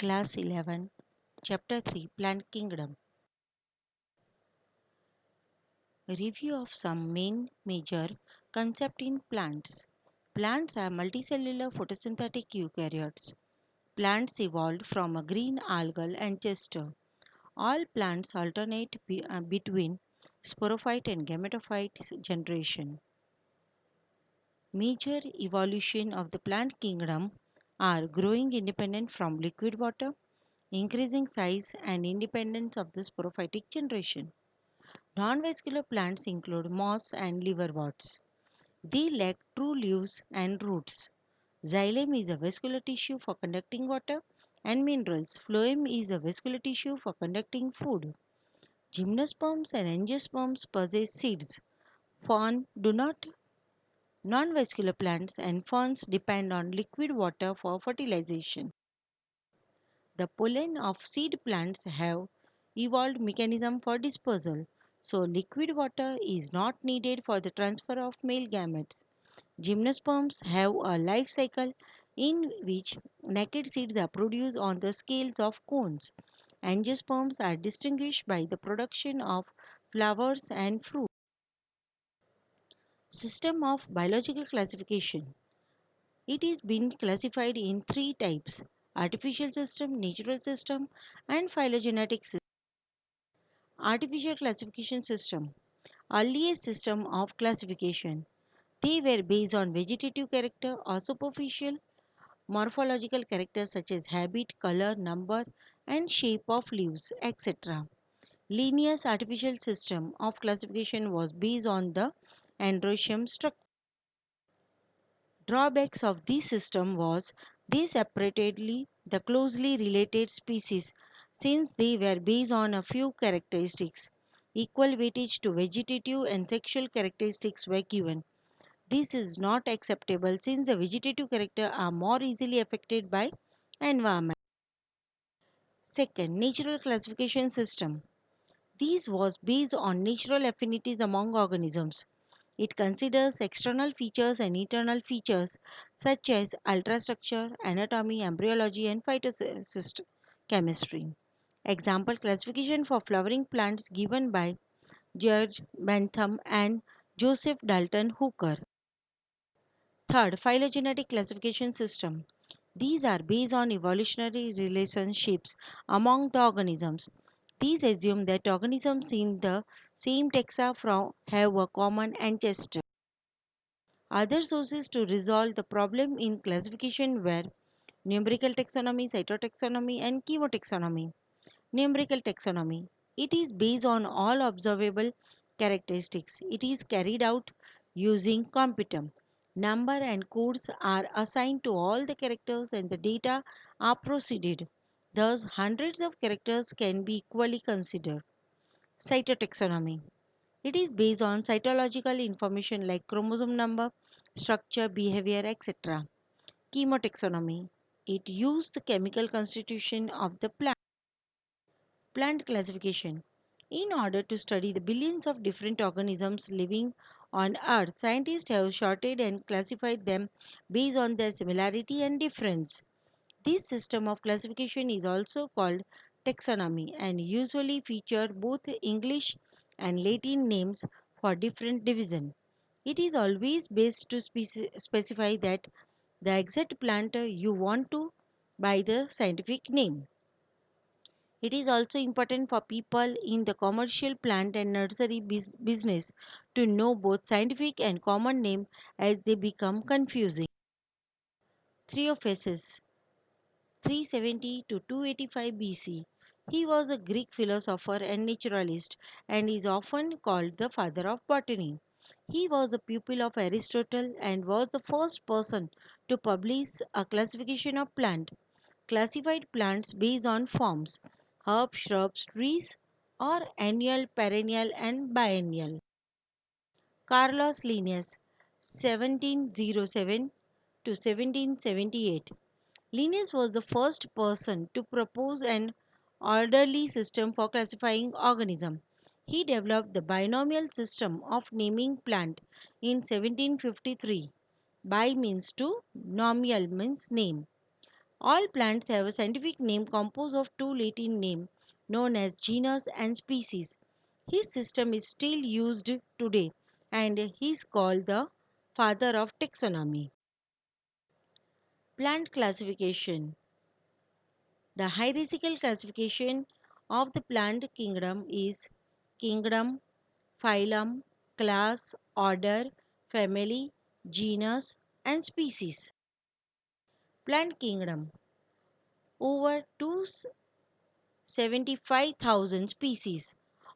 Class 11, Chapter 3, Plant Kingdom. Review of some main major concepts in plants. Plants are multicellular photosynthetic eukaryotes. Plants evolved from a green algal ancestor. All plants alternate between sporophyte and gametophyte generation. Major evolution of the plant kingdom are growing independent from liquid water, increasing size and independence of the sporophytic generation. Non-vascular plants include moss and liverworts. They lack true leaves and roots. Xylem is a vascular tissue for conducting water and minerals. Phloem is a vascular tissue for conducting food. Gymnosperms and angiosperms possess seeds. Fern do not. Non-vascular plants and ferns depend on liquid water for fertilization. The pollen of seed plants have evolved mechanism for dispersal, so liquid water is not needed for the transfer of male gametes. Gymnosperms have a life cycle in which naked seeds are produced on the scales of cones. Angiosperms are distinguished by the production of flowers and fruit. System of biological classification. It is been classified in three types: artificial system, natural system, and phylogenetic system. Artificial classification system. Earliest system of classification. They were based on vegetative character or superficial morphological characters such as habit, color, number, and shape of leaves, etc. Linnaeus' artificial system of classification was based on the androecium structure. Drawbacks of this system was they separated the closely related species since they were based on a few characteristics. Equal weightage to vegetative and sexual characteristics were given. This is not acceptable since the vegetative characters are more easily affected by environment. Second, natural classification system. This was based on natural affinities among organisms. It considers external features and internal features such as ultrastructure, anatomy, embryology, and phytochemistry. Example classification for flowering plants given by George Bentham and Joseph Dalton Hooker. Third, phylogenetic classification system. These are based on evolutionary relationships among the organisms. These assume that organisms in the same taxa have a common ancestor. Other sources to resolve the problem in classification were numerical taxonomy, cytotaxonomy, and chemotaxonomy. Numerical taxonomy. It is based on all observable characteristics. It is carried out using computum. Number and codes are assigned to all the characters and the data are proceeded. Thus, hundreds of characters can be equally considered. Cytotaxonomy. It is based on cytological information like chromosome number, structure, behavior, etc. Chemotaxonomy. It uses the chemical constitution of the plant. Plant classification. In order to study the billions of different organisms living on Earth, scientists have sorted and classified them based on their similarity and difference. This system of classification is also called taxonomy and usually feature both English and Latin names for different division. It is always best to specify that the exact plant you want to by the scientific name. It is also important for people in the commercial plant and nursery business to know both scientific and common name as they become confusing. Theophanes 370 to 285 BC. He was a Greek philosopher and naturalist and is often called the father of botany. He was a pupil of Aristotle and was the first person to publish a classification of plants. Classified plants based on forms: herbs, shrubs, trees, or annual, perennial, and biennial. Carlos Linnaeus, 1707 to 1778. Linnaeus was the first person to propose an orderly system for classifying organisms. He developed the binomial system of naming plant in 1753. Bi means to, nomial means name. All plants have a scientific name composed of two Latin names known as genus and species. His system is still used today and he is called the father of taxonomy. Plant classification. The hierarchical classification of the plant kingdom is kingdom, phylum, class, order, family, genus, and species. Plant kingdom. Over 275,000 species.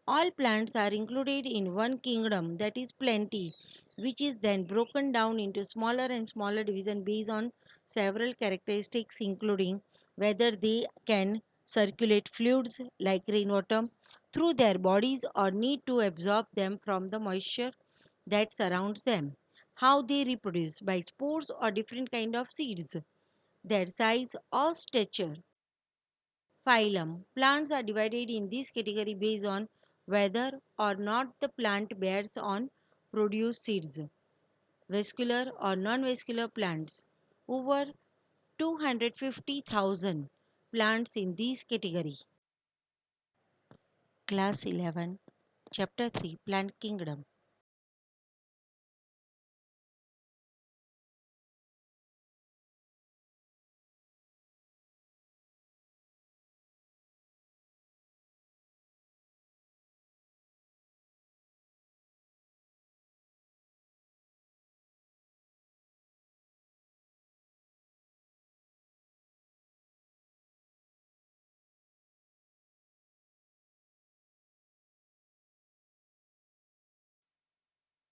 All plants are included in one kingdom, that is plenty, which is then broken down into smaller and smaller divisions based on several characteristics including whether they can circulate fluids like rainwater through their bodies or need to absorb them from the moisture that surrounds them, how they reproduce by spores or different kind of seeds, their size or stature. Phylum. Plants are divided in this category based on whether or not the plant bears on produce seeds. Vascular or non-vascular plants. Over 250,000 plants in this category. Class 11, Chapter 3, Plant Kingdom.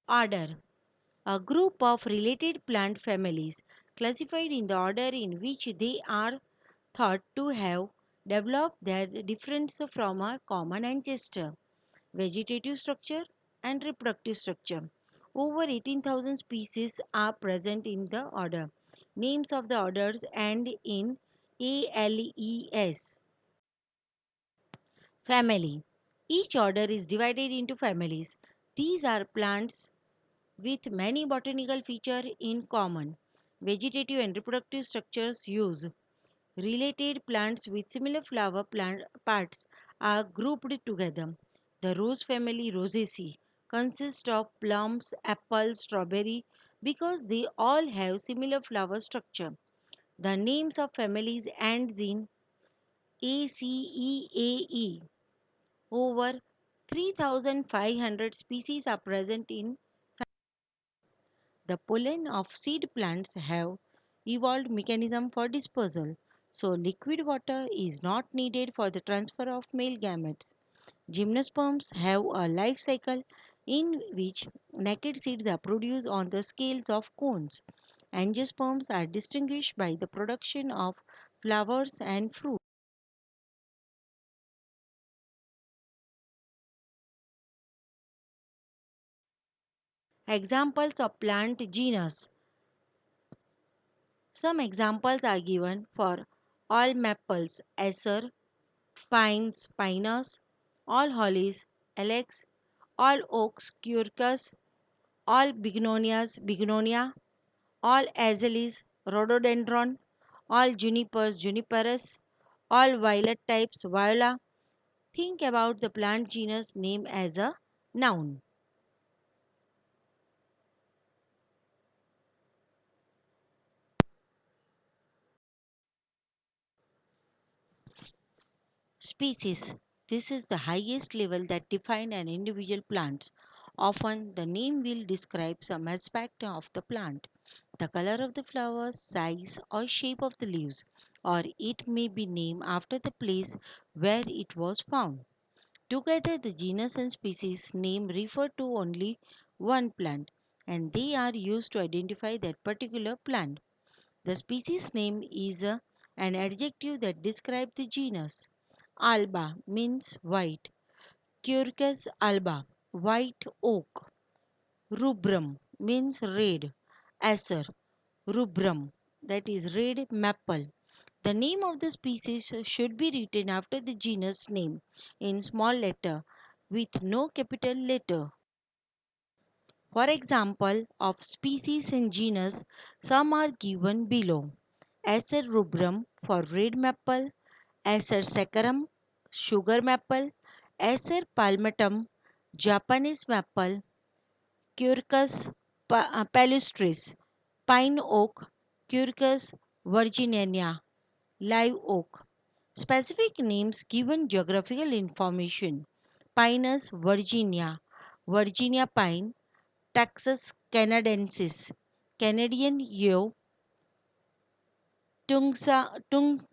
Order. A group of related plant families classified in the order in which they are thought to have developed their difference from a common ancestor. Vegetative structure and reproductive structure. Over 18,000 species are present in the order. Names of the orders end in ALES. Family. Each order is divided into families. These are plants with many botanical features in common. Vegetative and reproductive structures use related plants with similar flower plant parts are grouped together. The rose family Rosaceae consists of plums, apple, strawberry because they all have similar flower structure. The names of families ends in ACEAE. Over 3,500 species are present in the pollen of seed plants have evolved mechanism for dispersal, so liquid water is not needed for the transfer of male gametes. Gymnosperms have a life cycle in which naked seeds are produced on the scales of cones. Angiosperms are distinguished by the production of flowers and fruit. Examples of plant genus. Some examples are given for all maples, acer, pines, pinus, all hollies, alex, all oaks, quercus, all bignonias, bignonia, all azaleas, rhododendron, all junipers, juniperus, all violet types, viola. Think about the plant genus name as a noun. Species. This is the highest level that defines an individual plant. Often the name will describe some aspect of the plant, the color of the flowers, size or shape of the leaves, or it may be named after the place where it was found. Together, the genus and species name refer to only one plant and they are used to identify that particular plant. The species name is an adjective that describes the genus. Alba means white. Quercus alba, white oak. Rubrum means red. Acer, rubrum, that is red maple. The name of the species should be written after the genus name in small letter with no capital letter. For example, of species and genus, some are given below. Acer rubrum for red maple, Acer saccharum, sugar maple, Acer palmatum, Japanese maple, Quercus palustris, pine oak, Quercus virginiana, live oak. Specific names given geographical information. Pinus virginia, Virginia pine, Taxus canadensis, Canadian yew, Tungskunga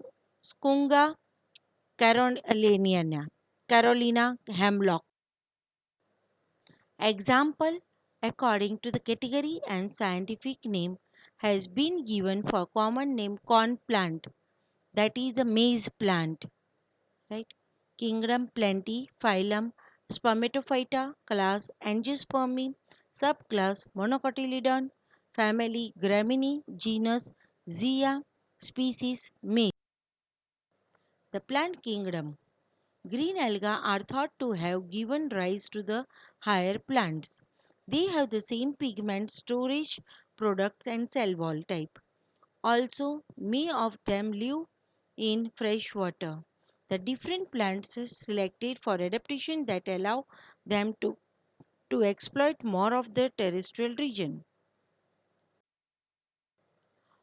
caroliniana, Carolina hemlock. Example, according to the category and scientific name has been given for common name corn plant, that is the maize plant, right? Kingdom plenty, phylum Spermatophyta, class Angiospermae, subclass Monocotyledon, family Gramineae, genus Zea, species maize. The plant kingdom. Green alga are thought to have given rise to the higher plants. They have the same pigment storage products and cell wall type. Also, many of them live in fresh water. The different plants are selected for adaptation that allow them to exploit more of the terrestrial region.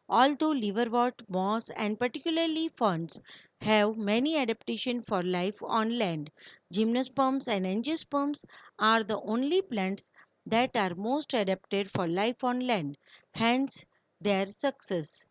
Although liverwort, moss, and particularly ferns have many adaptations for life on land, gymnosperms and angiosperms are the only plants that are most adapted for life on land, hence their success.